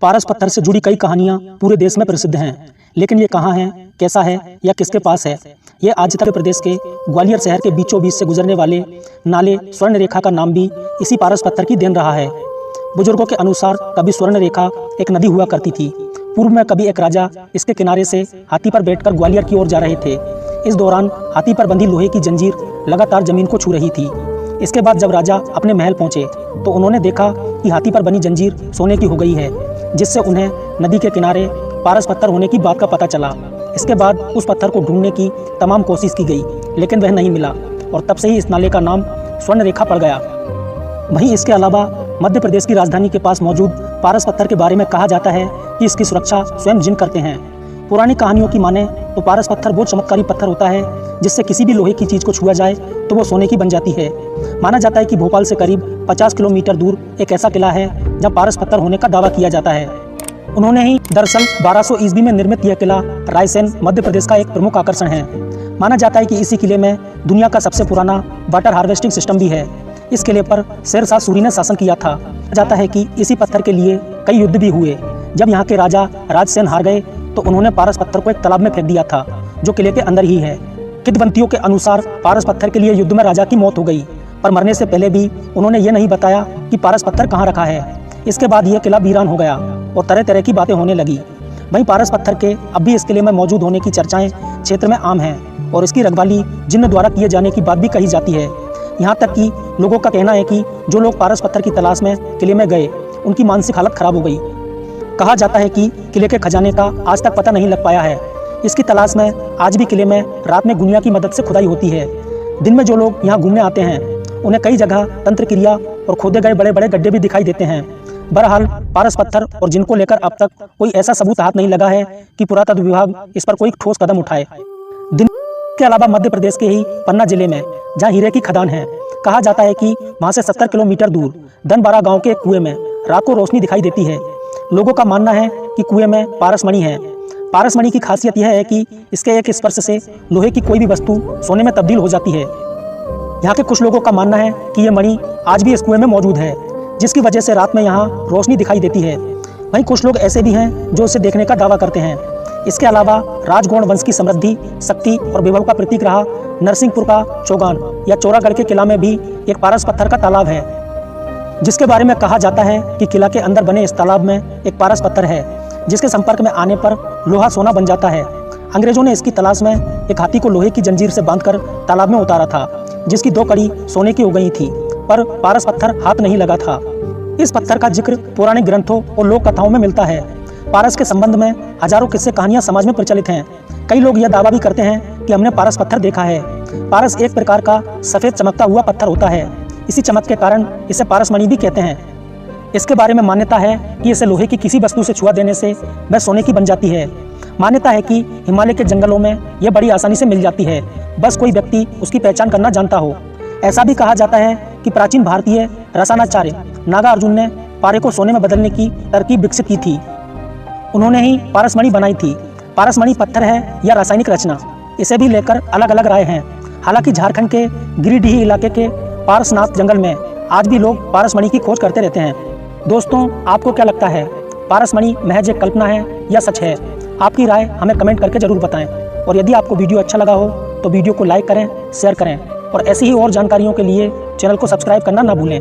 पारस पत्थर से जुड़ी कई कहानियां पूरे देश में प्रसिद्ध हैं, लेकिन ये कहाँ है, कैसा है या किसके पास है, ये आज तक प्रदेश के ग्वालियर शहर के बीचों बीच से गुजरने वाले नाले स्वर्ण रेखा का नाम भी इसी पारस पत्थर की देन रहा है। बुजुर्गों के अनुसार कभी स्वर्ण रेखा एक नदी हुआ करती थी। पूर्व में कभी एक राजा इसके किनारे से हाथी पर बैठकर ग्वालियर की ओर जा रहे थे। इस दौरान हाथी पर बंधी लोहे की जंजीर लगातार जमीन को छू रही थी। इसके बाद जब राजा अपने महल पहुंचे तो उन्होंने देखा कि हाथी पर बनी जंजीर सोने की हो गई है, जिससे उन्हें नदी के किनारे पारस पत्थर होने की बात का पता चला। इसके बाद उस पत्थर को ढूंढने की तमाम कोशिश की गई, लेकिन वह नहीं मिला और तब से ही इस नाले का नाम स्वर्ण रेखा पड़ गया। वहीं इसके अलावा मध्य प्रदेश की राजधानी के पास मौजूद पारस पत्थर के बारे में कहा जाता है कि इसकी सुरक्षा स्वयं जिन करते हैं। पुरानी कहानियों की माने तो पारस पत्थर वो चमत्कारी पत्थर होता है जिससे किसी भी लोहे की चीज़ को छुआ जाए तो वो सोने की बन जाती है। माना जाता है कि भोपाल से करीब 50 किलोमीटर दूर एक ऐसा किला है जहाँ पारस पत्थर होने का दावा किया जाता है। उन्होंने ही दरअसल 1200 ईस्वी में निर्मित यह किला रायसेन मध्य प्रदेश का एक प्रमुख आकर्षण है। माना जाता है कि इसी किले में दुनिया का सबसे पुराना वाटर हार्वेस्टिंग सिस्टम भी है। इस किले पर शेरशाह सूरी ने शासन किया था। जाता है कि इसी पत्थर के लिए कई युद्ध भी हुए। जब यहाँ के राजा राजसेन हार गए तो उन्होंने पारस पत्थर को एक तालाब में फेंक दिया था, जो किले के अंदर ही है। किंवदंतियों के अनुसार पारस पत्थर के लिए युद्ध में राजा की मौत हो गई, पर मरने से पहले भी उन्होंने ये नहीं बताया कि पारस पत्थर कहाँ रखा है। इसके बाद यह किला वीरान हो गया और तरह तरह की बातें होने लगी। वहीं पारस पत्थर के अब भी इस किले में मौजूद होने की चर्चाएं क्षेत्र में आम हैं और इसकी रखवाली जिन्न द्वारा किए जाने की बात भी कही जाती है। यहाँ तक कि लोगों का कहना है कि जो लोग पारस पत्थर की तलाश में किले में गए उनकी मानसिक हालत खराब हो गई। कहा जाता है कि किले के खजाने का आज तक पता नहीं लग पाया है। इसकी तलाश में आज भी किले में रात में गुनिया की मदद से खुदाई होती है। दिन में जो लोग यहाँ घूमने आते हैं उन्हें कई जगह तंत्र क्रिया और खोदे गए बड़े बड़े गड्ढे भी दिखाई देते हैं। बहरहाल पारस पत्थर और जिनको लेकर अब तक कोई ऐसा सबूत हाथ नहीं लगा है कि पुरातत्व विभाग इस पर कोई ठोस कदम उठाए। दिन के अलावा मध्य प्रदेश के ही पन्ना जिले में जहाँ हीरे की खदान है, कहा जाता है कि वहाँ से 70 किलोमीटर दूर दनबारा गांव के एक कुएं में रात को रोशनी दिखाई देती है। लोगों का मानना है कि कुएं में पारसमणि है। पारसमणि की खासियत यह है कि इसके एक स्पर्श से लोहे की कोई भी वस्तु सोने में तब्दील हो जाती है। यहाँ के कुछ लोगों का मानना है कि यह मणि आज भी इस कुएं में मौजूद है, जिसकी वजह से रात में यहाँ रोशनी दिखाई देती है। वहीं कुछ लोग ऐसे भी हैं जो इसे देखने का दावा करते हैं। इसके अलावा राजगौड़ वंश की समृद्धि, शक्ति और वैभव का प्रतीक रहा नरसिंहपुर का चौगान या चौरागढ़ के किला में भी एक पारस पत्थर का तालाब है, जिसके बारे में कहा जाता है कि किला के अंदर बने इस तालाब में एक पारस पत्थर है जिसके संपर्क में आने पर लोहा सोना बन जाता है। अंग्रेजों ने इसकी तलाश में एक हाथी को लोहे की जंजीर से बांधकर तालाब में उतारा था, जिसकी 2 कड़ी सोने की हो गई थी, पर पारस पत्थर हाथ नहीं लगा था। इस पत्थर का जिक्र पौराणिक ग्रंथों और लोक कथाओं में मिलता है। पारस के संबंध में हजारों किस्से कहानियां समाज में प्रचलित हैं। कई लोग यह दावा भी करते हैं कि हमने पारस पत्थर देखा है। पारस एक प्रकार का सफेद चमकता हुआ पत्थर होता है। इसी चमक के कारण इसे पारसमणि भी कहते हैं। इसके बारे में मान्यता है कि इसे लोहे की किसी वस्तु से छुआ देने से वह सोने की बन जाती है। मान्यता है कि हिमालय के जंगलों में यह बड़ी आसानी से मिल जाती है, बस कोई व्यक्ति उसकी पहचान करना जानता हो। ऐसा भी कहा जाता है कि प्राचीन भारतीय रसायनाचार्य नागार्जुन ने पारे को सोने में बदलने की तरकीब विकसित की थी। उन्होंने ही पारसमणि बनाई थी। पारसमणि पत्थर है या रासायनिक रचना, इसे भी लेकर अलग अलग राय हैं। हालांकि झारखंड के गिरिडीह इलाके के पारसनाथ जंगल में आज भी लोग पारसमणि की खोज करते रहते हैं। दोस्तों, आपको क्या लगता है, पारसमणि महज एक कल्पना है या सच है? आपकी राय हमें कमेंट करके जरूर बताएं। और यदि आपको वीडियो अच्छा लगा हो तो वीडियो को लाइक करें, शेयर करें और ऐसी ही और जानकारियों के लिए चैनल को सब्सक्राइब करना ना भूलें।